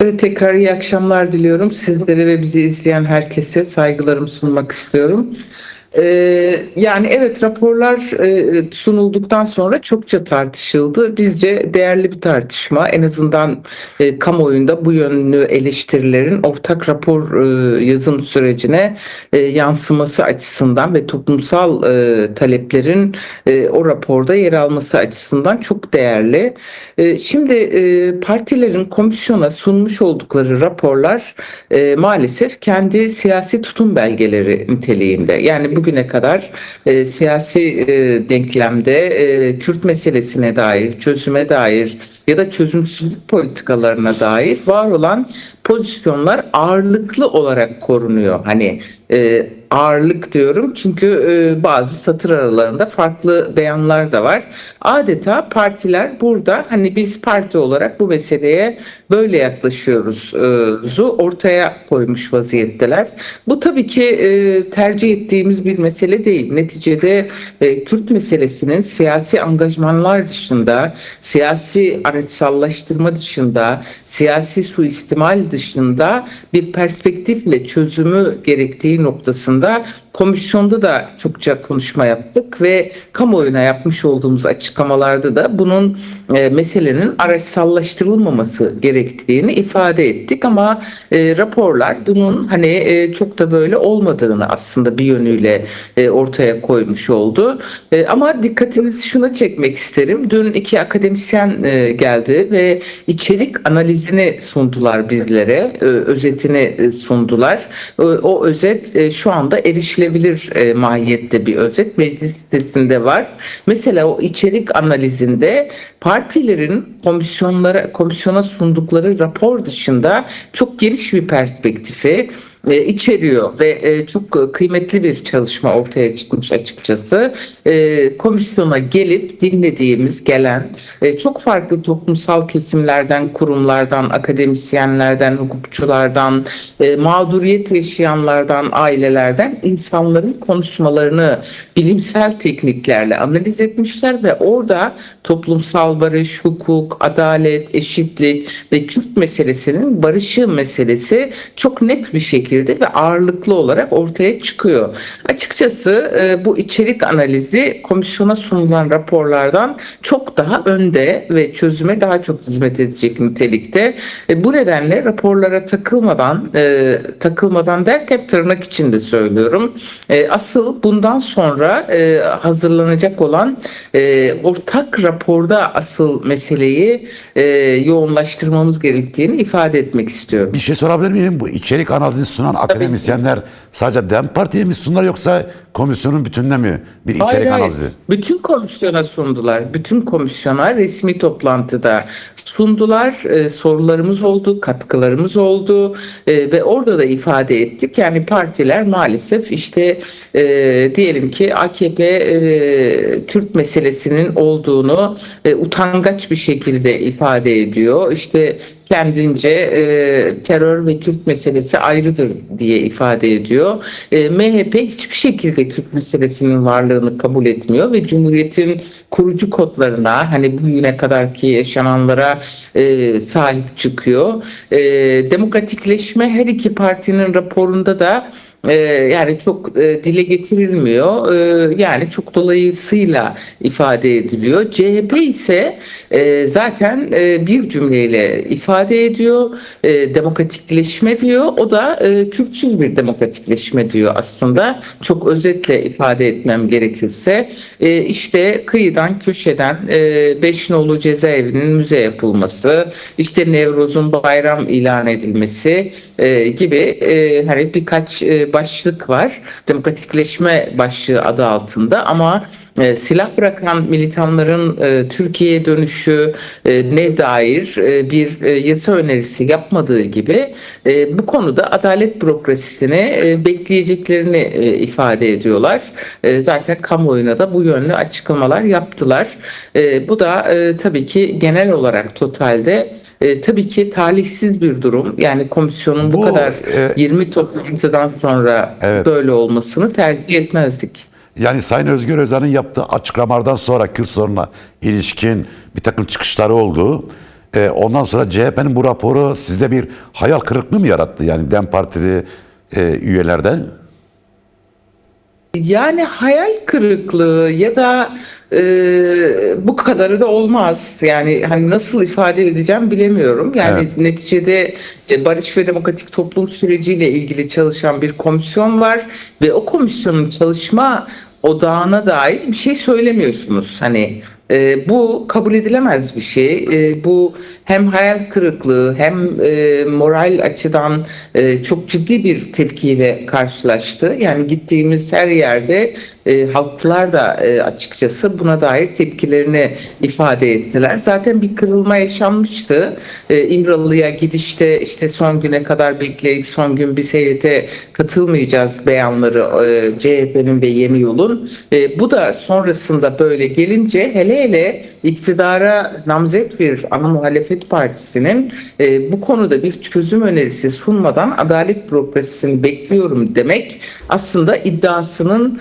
Evet, tekrar iyi akşamlar diliyorum. Sizlere ve bizi izleyen herkese saygılarımı sunmak istiyorum. Yani evet, raporlar sunulduktan sonra çokça tartışıldı. Bizce değerli bir tartışma. En azından kamuoyunda bu yönlü eleştirilerin ortak rapor yazım sürecine yansıması açısından ve toplumsal taleplerin o raporda yer alması açısından çok değerli. Şimdi partilerin komisyona sunmuş oldukları raporlar maalesef kendi siyasi tutum belgeleri niteliğinde. Yani bugüne kadar siyasi denklemde Kürt meselesine dair, çözüme dair ya da çözümsüzlük politikalarına dair var olan pozisyonlar ağırlıklı olarak korunuyor. Hani ağırlık diyorum çünkü bazı satır aralarında farklı beyanlar da var. Adeta partiler burada hani biz parti olarak bu meseleye böyle yaklaşıyoruzu ortaya koymuş vaziyetteler. Bu tabii ki tercih ettiğimiz bir mesele değil. Neticede Kürt meselesinin siyasi angajmanlar dışında, siyasi araçsallaştırma dışında, siyasi suistimal dışında bir perspektifle çözümü gerektiği noktasında komisyonda da çokça konuşma yaptık ve kamuoyuna yapmış olduğumuz açıklamalarda da bunun meselenin araçsallaştırılmaması gerektiğini ifade ettik ama raporlar bunun hani çok da böyle olmadığını aslında bir yönüyle ortaya koymuş oldu. Ama dikkatinizi şuna çekmek isterim. Dün iki akademisyen geldi ve içerik analizini sundular bizlere, özetini sundular. O özet şu anda erişilebilir mahiyette bir özet. Meclis sitesinde var. Mesela o içerik analizinde partilerin komisyona sundukları rapor dışında çok geniş bir perspektifi içeriyor ve çok kıymetli bir çalışma ortaya çıkmış açıkçası. Komisyona gelip gelen çok farklı toplumsal kesimlerden, kurumlardan, akademisyenlerden, hukukçulardan, mağduriyet yaşayanlardan, ailelerden insanların konuşmalarını bilimsel tekniklerle analiz etmişler ve orada toplumsal barış, hukuk, adalet, eşitlik ve Kürt meselesinin barışı meselesi çok net bir şekilde ve ağırlıklı olarak ortaya çıkıyor. Açıkçası bu içerik analizi komisyona sunulan raporlardan çok daha önde ve çözüme daha çok hizmet edecek nitelikte. Bu nedenle raporlara takılmadan derken tırnak içinde söylüyorum. Asıl bundan sonra hazırlanacak olan ortak raporda asıl meseleyi yoğunlaştırmamız gerektiğini ifade etmek istiyorum. Bir şey sorabilir miyim? Bu içerik analizini sunan akademisyenler sadece DEM Parti'ye mi sundular yoksa komisyonun bütününe mi bir içerik analizi? Bütün komisyona sundular. Bütün komisyona resmi toplantıda sundular. Sorularımız oldu, katkılarımız oldu ve orada da ifade ettik. Yani partiler maalesef işte diyelim ki AKP Kürt meselesinin olduğunu utangaç bir şekilde ifade ediyor. İşte kendince terör ve Kürt meselesi ayrıdır diye ifade ediyor. MHP hiçbir şekilde Kürt meselesinin varlığını kabul etmiyor ve Cumhuriyet'in kurucu kodlarına hani bugüne kadarki yaşananlara sahip çıkıyor. Demokratikleşme her iki partinin raporunda da yani çok dile getirilmiyor. Yani çok dolayısıyla ifade ediliyor. CHP ise zaten bir cümleyle ifade ediyor. Demokratikleşme diyor. O da Kürtçül bir demokratikleşme diyor aslında. Çok özetle ifade etmem gerekirse. İşte kıyıdan köşeden Beşnolu cezaevinin müze yapılması, işte Nevruz'un bayram ilan edilmesi gibi hani birkaç başlık var. Demokratikleşme başlığı adı altında ama silah bırakan militanların Türkiye'ye dönüşü ne dair bir yasa önerisi yapmadığı gibi bu konuda adalet bürokrasisini bekleyeceklerini ifade ediyorlar. Zaten kamuoyuna da bu yönlü açıklamalar yaptılar. Bu da tabii ki genel olarak totalde tabii ki talihsiz bir durum. Yani komisyonun bu kadar 20 toplantıdan sonra böyle olmasını tercih etmezdik. Yani Sayın Özgür Özel'in yaptığı açıklamalardan sonra Kürt sorununa ilişkin bir takım çıkışları oldu. Ondan sonra CHP'nin bu raporu sizde bir hayal kırıklığı mı yarattı? Yani DEM Partili üyelerde? Yani hayal kırıklığı ya da bu kadarı da olmaz. Yani hani nasıl ifade edeceğim bilemiyorum. Yani Evet. neticede barış ve demokratik toplum süreciyle ilgili çalışan bir komisyon var ve o komisyonun çalışma odağına dair bir şey söylemiyorsunuz. Hani bu kabul edilemez bir şey. Bu hem hayal kırıklığı hem moral açıdan çok ciddi bir tepkiyle karşılaştı. Yani gittiğimiz her yerde halklar da açıkçası buna dair tepkilerini ifade ettiler. Zaten bir kırılma yaşanmıştı. İmralı'ya gidişte işte son güne kadar bekleyip son gün biz heyete katılmayacağız beyanları CHP'nin ve Yeni Yol'un. Bu da sonrasında böyle gelince hele hele iktidara namzet bir ana muhalefet partisinin bu konuda bir çözüm önerisi sunmadan adalet bürokrasisini bekliyorum demek aslında iddiasının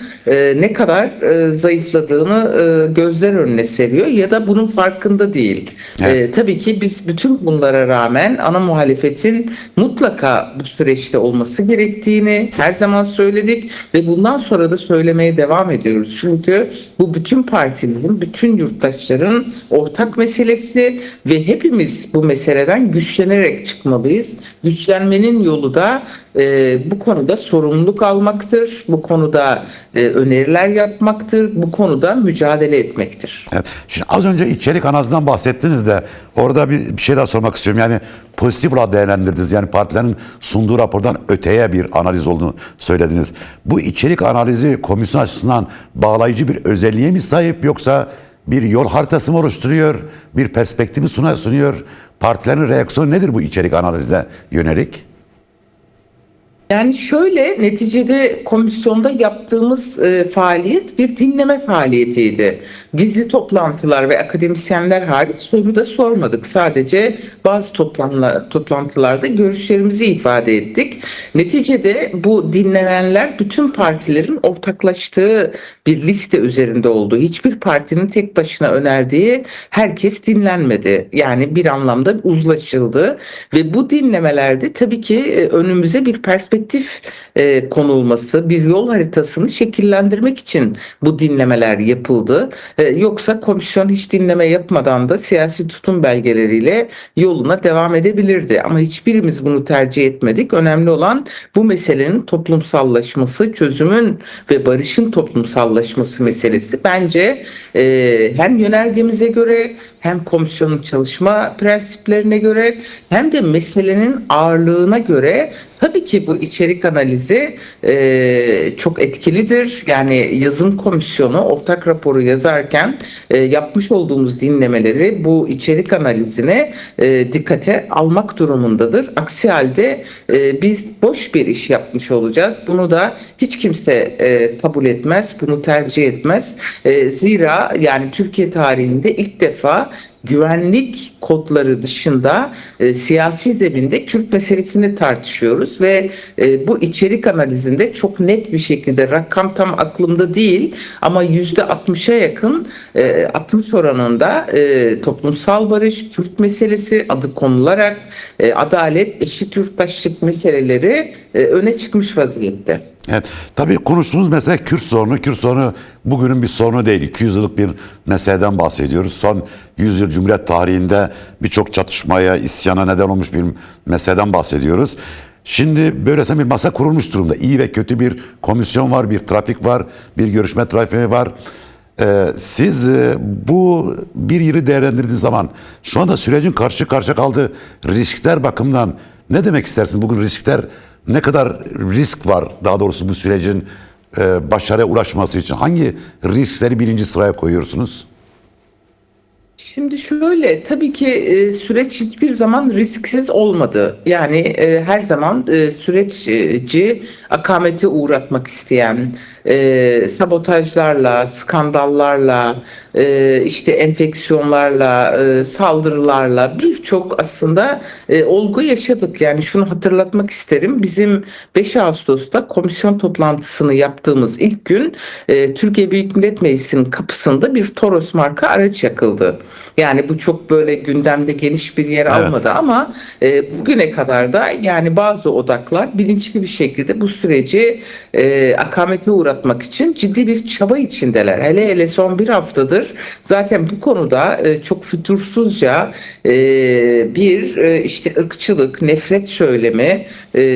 ne kadar zayıfladığını gözler önüne seriyor ya da bunun farkında değil. Evet. Tabii ki biz bütün bunlara rağmen ana muhalefetin mutlaka bu süreçte olması gerektiğini her zaman söyledik ve bundan sonra da söylemeye devam ediyoruz. Çünkü bu bütün partilerin, bütün yurttaşların ortak meselesi ve hepimiz bu meseleden güçlenerek çıkmalıyız. Güçlenmenin yolu da bu konuda sorumluluk almaktır, bu konuda öneriler yapmaktır, bu konuda mücadele etmektir. Evet. Şimdi az önce içerik analizden bahsettiniz de orada bir şey daha sormak istiyorum. Yani pozitif olarak değerlendirdiniz. Yani partilerin sunduğu rapordan öteye bir analiz olduğunu söylediniz. Bu içerik analizi komisyon açısından bağlayıcı bir özelliğe mi sahip yoksa bir yol haritası mı oluşturuyor? Bir perspektifi sunuyor? Partilerin reaksiyonu nedir bu içerik analize yönelik? Yani şöyle neticede komisyonda yaptığımız faaliyet bir dinleme faaliyetiydi. Gizli toplantılar ve akademisyenler hariç soru da sormadık. Sadece bazı toplantılarda görüşlerimizi ifade ettik. Neticede bu dinlenenler bütün partilerin ortaklaştığı bir liste üzerinde oldu. Hiçbir partinin tek başına önerdiği herkes dinlenmedi. Yani bir anlamda uzlaşıldı ve bu dinlemelerde tabii ki önümüze bir perspektif konulması, bir yol haritasını şekillendirmek için bu dinlemeler yapıldı. Yoksa komisyon hiç dinleme yapmadan da siyasi tutum belgeleriyle yoluna devam edebilirdi. Ama hiçbirimiz bunu tercih etmedik. Önemli olan bu meselenin toplumsallaşması, çözümün ve barışın toplumsallaşması meselesi. Bence hem yönergemize göre hem komisyonun çalışma prensiplerine göre hem de meselenin ağırlığına göre tabii ki bu içerik analizi çok etkilidir. Yani yazım komisyonu ortak raporu yazarken yapmış olduğumuz dinlemeleri bu içerik analizine dikkate almak durumundadır. Aksi halde biz boş bir iş yapmış olacağız. Bunu da hiç kimse kabul etmez, bunu tercih etmez. Zira yani Türkiye tarihinde ilk defa güvenlik kodları dışında siyasi zeminde Kürt meselesini tartışıyoruz ve bu içerik analizinde çok net bir şekilde rakam tam aklımda değil ama %60'a yakın 60 oranında toplumsal barış, Kürt meselesi adı konularak adalet, eşit yurttaşlık meseleleri öne çıkmış vaziyette. Evet. Tabii konuştuğumuz mesele Kürt sorunu. Kürt sorunu bugünün bir sorunu değil. 200 yıllık bir meseleden bahsediyoruz. Son 100 yıl Cumhuriyet tarihinde birçok çatışmaya, isyana neden olmuş bir meseleden bahsediyoruz. Şimdi böylesine bir masa kurulmuş durumda. İyi ve kötü bir komisyon var, bir trafik var, bir görüşme trafiği var. Siz bu bir yeri değerlendirdiğiniz zaman şu anda sürecin karşı karşıya kaldığı riskler bakımından ne demek istersin? Bugün riskler ne kadar risk var daha doğrusu bu sürecin başarıya ulaşması için? Hangi riskleri birinci sıraya koyuyorsunuz? Şimdi şöyle tabii ki süreç hiçbir zaman risksiz olmadı. Yani her zaman süreci akamete uğratmak isteyen, sabotajlarla, skandallarla, işte enfeksiyonlarla, saldırılarla birçok aslında olgu yaşadık. Yani şunu hatırlatmak isterim. Bizim 5 Ağustos'ta komisyon toplantısını yaptığımız ilk gün Türkiye Büyük Millet Meclisi'nin kapısında bir Toros marka araç yakıldı. Yani bu çok böyle gündemde geniş bir yer Evet. almadı ama bugüne kadar da yani bazı odaklar bilinçli bir şekilde bu süreci akamete uğratmak için ciddi bir çaba içindeler. Hele hele son bir haftadır zaten bu konuda çok fütursuzca işte ırkçılık, nefret söylemi,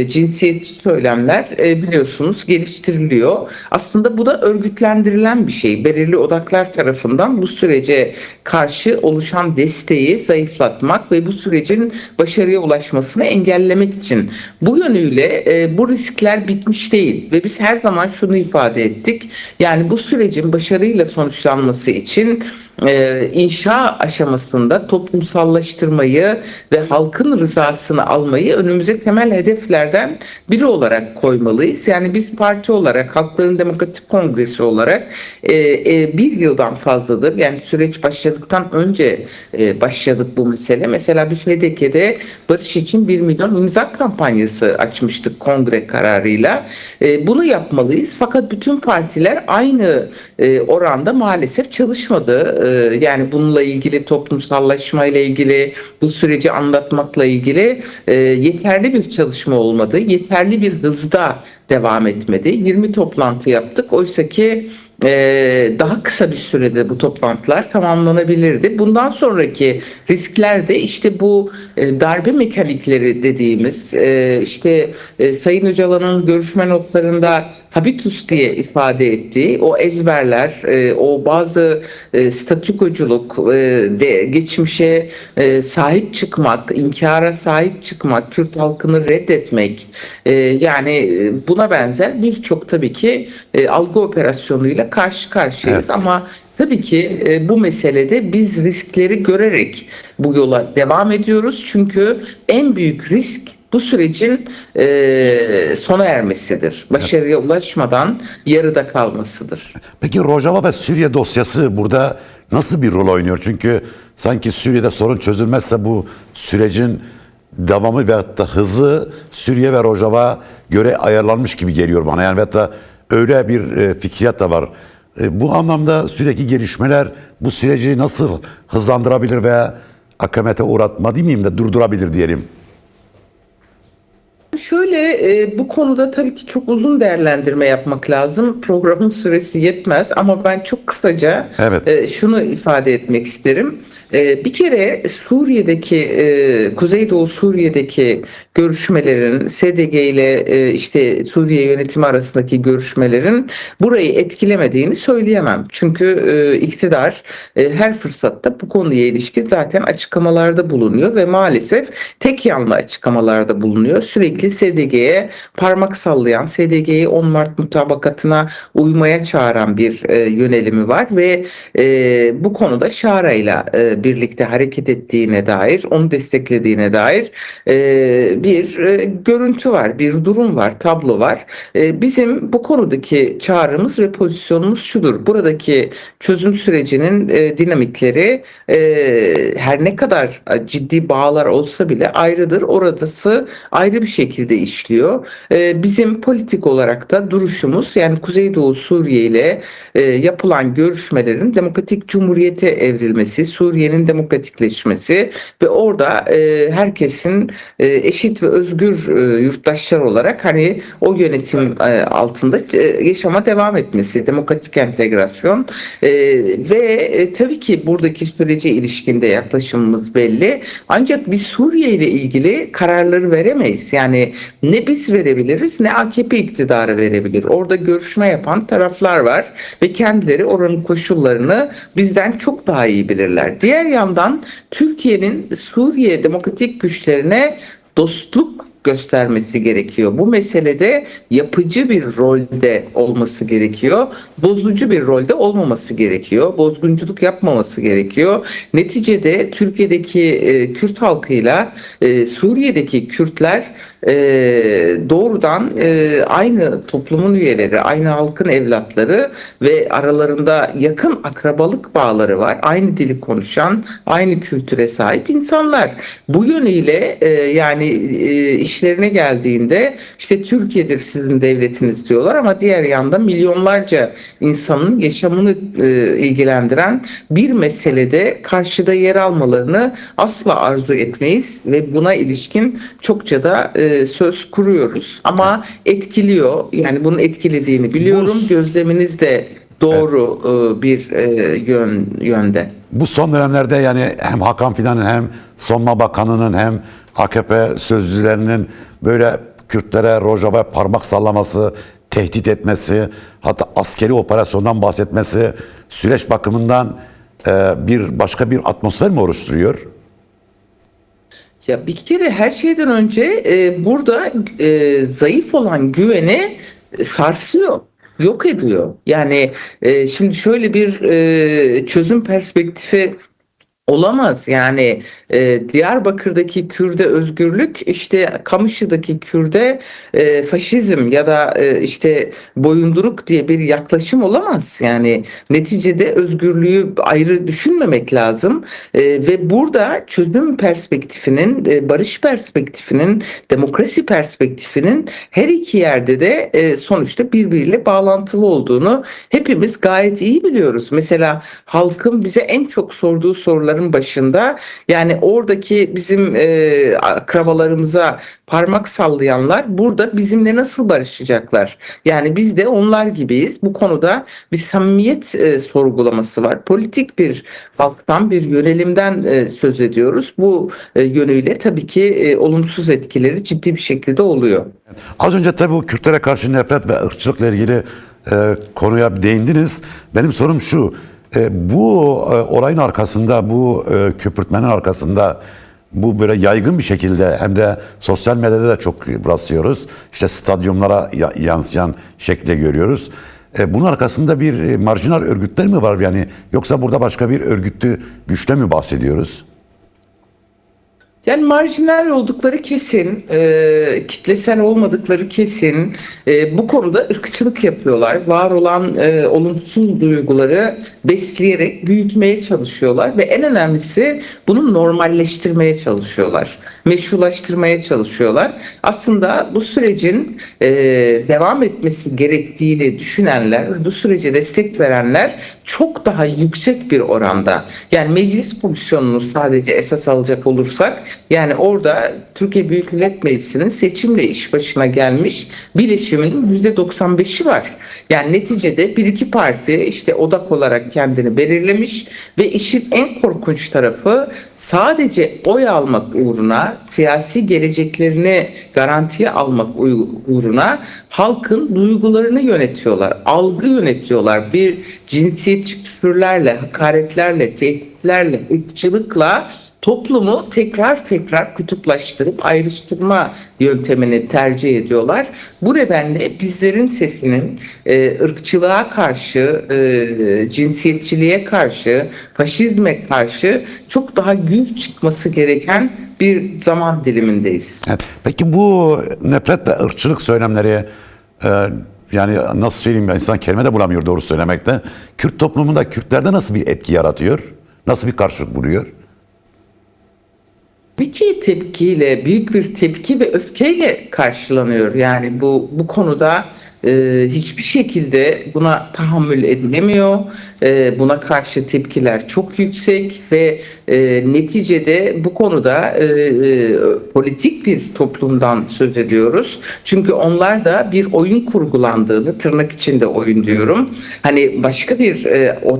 cinsiyetçi söylemler biliyorsunuz geliştiriliyor. Aslında bu da örgütlendirilen bir şey. Belirli odaklar tarafından bu sürece karşı oluşan desteği zayıflatmak ve bu sürecin başarıya ulaşmasını engellemek için. Bu yönüyle bu riskler bitmiş değil ve biz her zaman şunu ifade ettik. Yani bu sürecin başarıyla sonuçlanması için inşa aşamasında toplumsallaştırmayı ve halkın rızasını almayı önümüze temel hedeflerden biri olarak koymalıyız. Yani biz parti olarak, Halkların Demokratik Kongresi olarak bir yıldan fazladır, yani süreç başladıktan önce başladık bu mesele. Mesela biz HDP'de barış için 1 milyon imza kampanyası açmıştık kongre kararıyla. Bunu yapmalıyız. Fakat bütün partiler aynı oranda maalesef çalışmadı. Yani bununla ilgili, toplumsallaşma ile ilgili, bu süreci anlatmakla ilgili yeterli bir çalışma olmadı. Yeterli bir hızda devam etmedi. 20 toplantı yaptık. Oysa ki daha kısa bir sürede bu toplantılar tamamlanabilirdi. Bundan sonraki riskler de işte bu darbe mekanikleri dediğimiz Sayın Öcalan'ın görüşme notlarında habitus diye ifade ettiği o ezberler, o bazı statükoculuk, geçmişe sahip çıkmak, inkara sahip çıkmak, Kürt halkını reddetmek, buna benzer birçok tabii ki algı operasyonuyla karşı karşıyayız. Evet. Ama tabii ki bu meselede biz riskleri görerek bu yola devam ediyoruz. Çünkü en büyük risk bu sürecin sona ermesidir. Başarıya ulaşmadan yarıda kalmasıdır. Peki Rojava ve Suriye dosyası burada nasıl bir rol oynuyor? Çünkü sanki Suriye'de sorun çözülmezse bu sürecin devamı ve hatta hızı Suriye ve Rojava göre ayarlanmış gibi geliyor bana. Yani hatta öyle bir fikriyat da var. Bu anlamda sürekli gelişmeler bu süreci nasıl hızlandırabilir veya akamete uğratma değil miyim de durdurabilir diyelim. Bu konuda tabii ki çok uzun değerlendirme yapmak lazım. Programın süresi yetmez ama ben çok kısaca Evet. şunu ifade etmek isterim. Bir kere Kuzeydoğu Suriye'deki görüşmelerin, SDG ile Suriye yönetimi arasındaki görüşmelerin burayı etkilemediğini söyleyemem. Çünkü iktidar her fırsatta bu konuya ilişkin zaten açıklamalarda bulunuyor ve maalesef tek yanlı açıklamalarda bulunuyor. Sürekli SDG'ye parmak sallayan, SDG'yi 10 Mart mutabakatına uymaya çağıran bir yönelimi var ve bu konuda Şara'yla birlikte hareket ettiğine dair, onu desteklediğine dair bir görüntü var, bir durum var, tablo var. Bizim bu konudaki çağrımız ve pozisyonumuz şudur. Buradaki çözüm sürecinin dinamikleri her ne kadar ciddi bağlar olsa bile ayrıdır. Orası ayrı bir şekilde işliyor. Bizim politik olarak da duruşumuz, yani Kuzeydoğu Suriye ile yapılan görüşmelerin demokratik cumhuriyete evrilmesi, Suriye'nin demokratikleşmesi ve orada herkesin eşit ve özgür yurttaşlar olarak hani o yönetim altında yaşama devam etmesi, demokratik entegrasyon tabii ki buradaki sürece ilişkinde yaklaşımımız belli. Ancak biz Suriye ile ilgili kararları veremeyiz. Yani ne biz verebiliriz ne AKP iktidarı verebilir. Orada görüşme yapan taraflar var ve kendileri oranın koşullarını bizden çok daha iyi bilirler. Diğer yandan Türkiye'nin Suriye demokratik güçlerine dostluk göstermesi gerekiyor. Bu meselede yapıcı bir rolde olması gerekiyor. Bozucu bir rolde olmaması gerekiyor. Bozgunculuk yapmaması gerekiyor. Neticede Türkiye'deki Kürt halkıyla Suriye'deki Kürtler doğrudan aynı toplumun üyeleri, aynı halkın evlatları ve aralarında yakın akrabalık bağları var. Aynı dili konuşan, aynı kültüre sahip insanlar. Bu yönüyle işlerine geldiğinde işte Türkiye'dir sizin devletiniz diyorlar ama diğer yanda milyonlarca insanın yaşamını ilgilendiren bir meselede karşıda yer almalarını asla arzu etmeyiz ve buna ilişkin çokça da söz kuruyoruz. Ama etkiliyor. Yani bunun etkilediğini biliyorum. Bu Gözleminiz de doğru bir yönde. Bu son dönemlerde yani hem Hakan Fidan'ın hem Savunma Bakanı'nın hem AKP sözcülerinin böyle Kürtlere, Rojava'ya parmak sallaması, tehdit etmesi, hatta askeri operasyondan bahsetmesi süreç bakımından bir başka bir atmosfer mi oluşturuyor? Ya bir kere her şeyden önce burada zayıf olan güveni sarsıyor, yok ediyor. Yani şimdi şöyle bir çözüm perspektifi olamaz. Yani Diyarbakır'daki Kürt'e özgürlük, işte Kamışlı'daki Kürt'e faşizm ya da işte boyunduruk diye bir yaklaşım olamaz. Yani neticede özgürlüğü ayrı düşünmemek lazım. Ve burada çözüm perspektifinin, barış perspektifinin, demokrasi perspektifinin her iki yerde de sonuçta birbiriyle bağlantılı olduğunu hepimiz gayet iyi biliyoruz. Mesela halkın bize en çok sorduğu soruların başında yani oradaki bizim akrabalarımıza parmak sallayanlar burada bizimle nasıl barışacaklar? Yani biz de onlar gibiyiz. Bu konuda bir samimiyet sorgulaması var. Politik bir halktan, bir yönelimden söz ediyoruz. Bu yönüyle tabii ki olumsuz etkileri ciddi bir şekilde oluyor. Az önce tabii bu Kürtlere karşı nefret ve ırkçılıkla ilgili konuya değindiniz. Benim sorum şu, bu olayın arkasında, bu köpürtmenin arkasında bu böyle yaygın bir şekilde hem de sosyal medyada da çok rastlıyoruz. İşte stadyumlara yansıyan şekilde görüyoruz. Bunun arkasında bir marjinal örgütler mi var yani yoksa burada başka bir örgütlü güçle mi bahsediyoruz? Yani marjinal oldukları kesin, kitlesel olmadıkları kesin. Bu konuda ırkçılık yapıyorlar. Var olan olumsuz duyguları besleyerek büyütmeye çalışıyorlar ve en önemlisi bunu normalleştirmeye çalışıyorlar. Meşrulaştırmaya çalışıyorlar. Aslında bu sürecin devam etmesi gerektiğini düşünenler, bu sürece destek verenler çok daha yüksek bir oranda. Yani meclis komisyonunu sadece esas alacak olursak, yani orada Türkiye Büyük Millet Meclisi'nin seçimle iş başına gelmiş bileşiminin %95'i var. Yani neticede bir iki parti işte odak olarak kendini belirlemiş ve işin en korkunç tarafı sadece oy almak uğruna, siyasi geleceklerini garantiye almak uğruna halkın duygularını yönetiyorlar, algı yönetiyorlar. Bir cinsiyetçi küfürlerle, hakaretlerle, tehditlerle, ırkçılıkla toplumu tekrar tekrar kutuplaştırıp ayrıştırma yöntemini tercih ediyorlar. Bu nedenle bizlerin sesinin ırkçılığa karşı, cinsiyetçiliğe karşı, faşizme karşı çok daha gür çıkması gereken bir zaman dilimindeyiz. Evet. Peki bu nefret ve ırkçılık söylemleri yani nasıl söyleyeyim, insan kelime de bulamıyor doğru söylemekte. Kürt toplumunda Kürtlerde nasıl bir etki yaratıyor? Nasıl bir karşılık buluyor? Bir tepkiyle, büyük bir tepki ve öfkeyle karşılanıyor. Yani bu konuda hiçbir şekilde buna tahammül edilemiyor. Buna karşı tepkiler çok yüksek ve neticede bu konuda politik bir toplumdan söz ediyoruz. Çünkü onlar da bir oyun kurgulandığını, tırnak içinde oyun diyorum, hani başka bir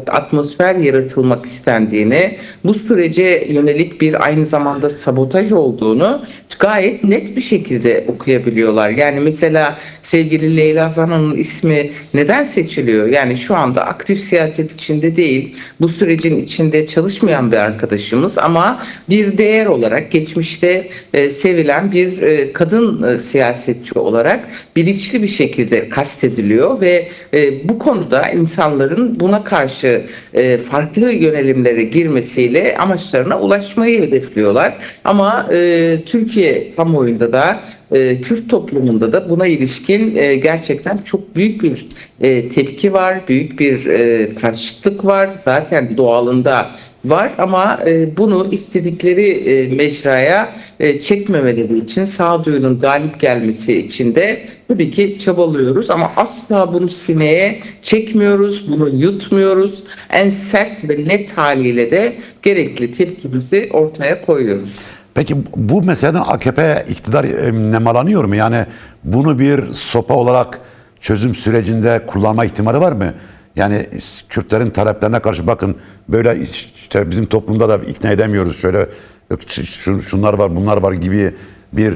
atmosfer yaratılmak istendiğini, bu sürece yönelik bir aynı zamanda sabotaj olduğunu gayet net bir şekilde okuyabiliyorlar. Yani mesela sevgili Leyla Zana'nın ismi neden seçiliyor? Yani şu anda aktif siyaset içinde değil, bu sürecin içinde çalışmayan bir arkadaşımız ama bir değer olarak geçmişte sevilen bir kadın siyasetçi olarak bilinçli bir şekilde kastediliyor ve bu konuda insanların buna karşı farklı yönelimlere girmesiyle amaçlarına ulaşmayı hedefliyorlar. Ama Türkiye kamuoyunda da Kürt toplumunda da buna ilişkin gerçekten çok büyük bir tepki var, büyük bir karşıtlık var. Zaten doğalında var ama bunu istedikleri mecraya çekmemeleri için, sağduyunun galip gelmesi için de tabii ki çabalıyoruz ama asla bunu sineye çekmiyoruz, bunu yutmuyoruz. En sert ve net haliyle de gerekli tepkimizi ortaya koyuyoruz. Peki bu meseleden AKP iktidar nemalanıyor mu? Yani bunu bir sopa olarak çözüm sürecinde kullanma ihtimali var mı? Yani Kürtlerin taleplerine karşı bakın böyle işte bizim toplumda da ikna edemiyoruz. Şöyle şunlar var bunlar var gibi bir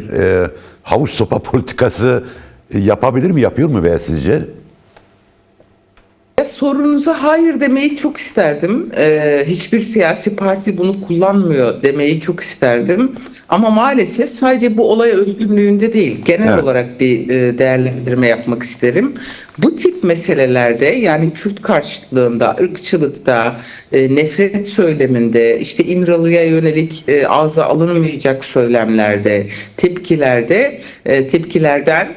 havuç sopa politikası yapabilir mi? Yapıyor mu veya sizce? Sorunuza hayır demeyi çok isterdim. Hiçbir siyasi parti bunu kullanmıyor demeyi çok isterdim. Ama maalesef sadece bu olay özgünlüğünde değil, genel Evet. olarak bir değerlendirme yapmak isterim. Bu tip meselelerde yani Kürt karşıtlığında, ırkçılıkta, nefret söyleminde, işte İmralı'ya yönelik ağza alınmayacak söylemlerde, tepkilerden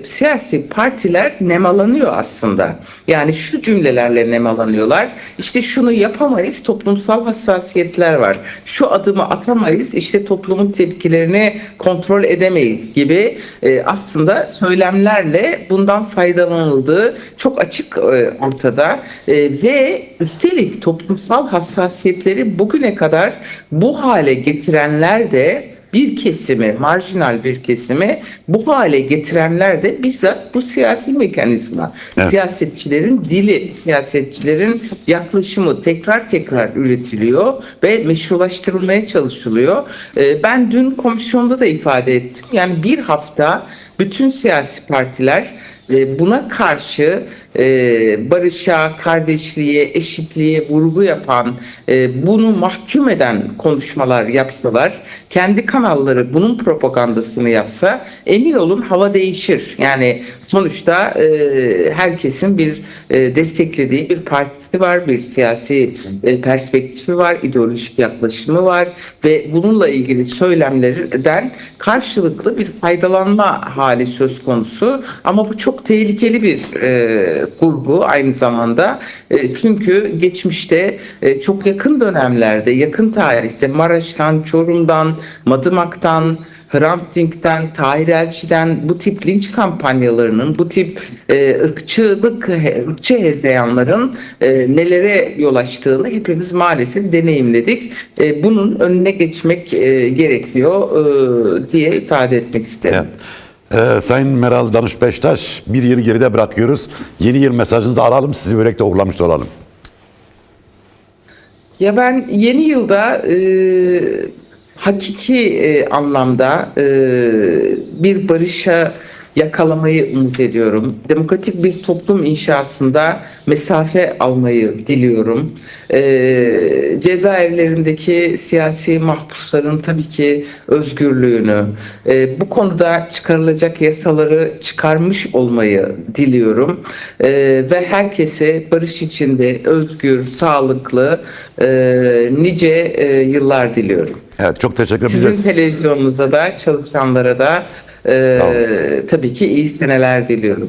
siyasi partiler nemalanıyor aslında. Yani şu cümlelerle nemalanıyorlar. İşte şunu yapamayız, toplumsal hassasiyetler var. Şu adımı atamayız, işte toplumun tepkilerini kontrol edemeyiz gibi aslında söylemlerle bundan faydalanıldığı çok açık ortada. Ve üstelik toplumsal hassasiyetleri bugüne kadar bu hale getirenler de bir kesimi, marjinal bir kesimi bu hale getirenler de bizzat bu siyasi mekanizma. Evet. Siyasetçilerin dili, siyasetçilerin yaklaşımı tekrar tekrar üretiliyor ve meşrulaştırılmaya çalışılıyor. Ben dün komisyonda da ifade ettim. Yani bir hafta bütün siyasi partiler buna karşı barışa, kardeşliğe, eşitliğe vurgu yapan, bunu mahkum eden konuşmalar yapsalar, kendi kanalları bunun propagandasını yapsa emin olun hava değişir. Yani sonuçta herkesin bir desteklediği bir partisi var, bir siyasi perspektifi var, ideolojik yaklaşımı var ve bununla ilgili söylemlerden karşılıklı bir faydalanma hali söz konusu. Ama bu çok tehlikeli bir kurgu aynı zamanda. Çünkü geçmişte çok yakın dönemlerde, yakın tarihte Maraş'tan, Çorum'dan, Madımak'tan, Hrant Dink'ten, Tahir Elçi'den bu tip linç kampanyalarının, bu tip ırkçı hezeyanların nelere yol açtığını hepimiz maalesef deneyimledik. Bunun önüne geçmek gerekiyor diye ifade etmek isterim. Evet. Sayın Meral Danış Beştaş, bir yıl geride bırakıyoruz. Yeni yıl mesajınızı alalım, sizi böylelikle uğurlamış olalım. Ya ben yeni yılda hakiki anlamda bir barışa yakalamayı umut ediyorum. Demokratik bir toplum inşasında mesafe almayı diliyorum. Cezaevlerindeki siyasi mahpusların tabii ki özgürlüğünü, bu konuda çıkarılacak yasaları çıkarmış olmayı diliyorum. Ve herkese barış içinde özgür, sağlıklı, nice yıllar diliyorum. Evet, çok teşekkür Sizin ederiz. televizyonunuza da çalışanlara da tabii ki iyi seneler diliyorum.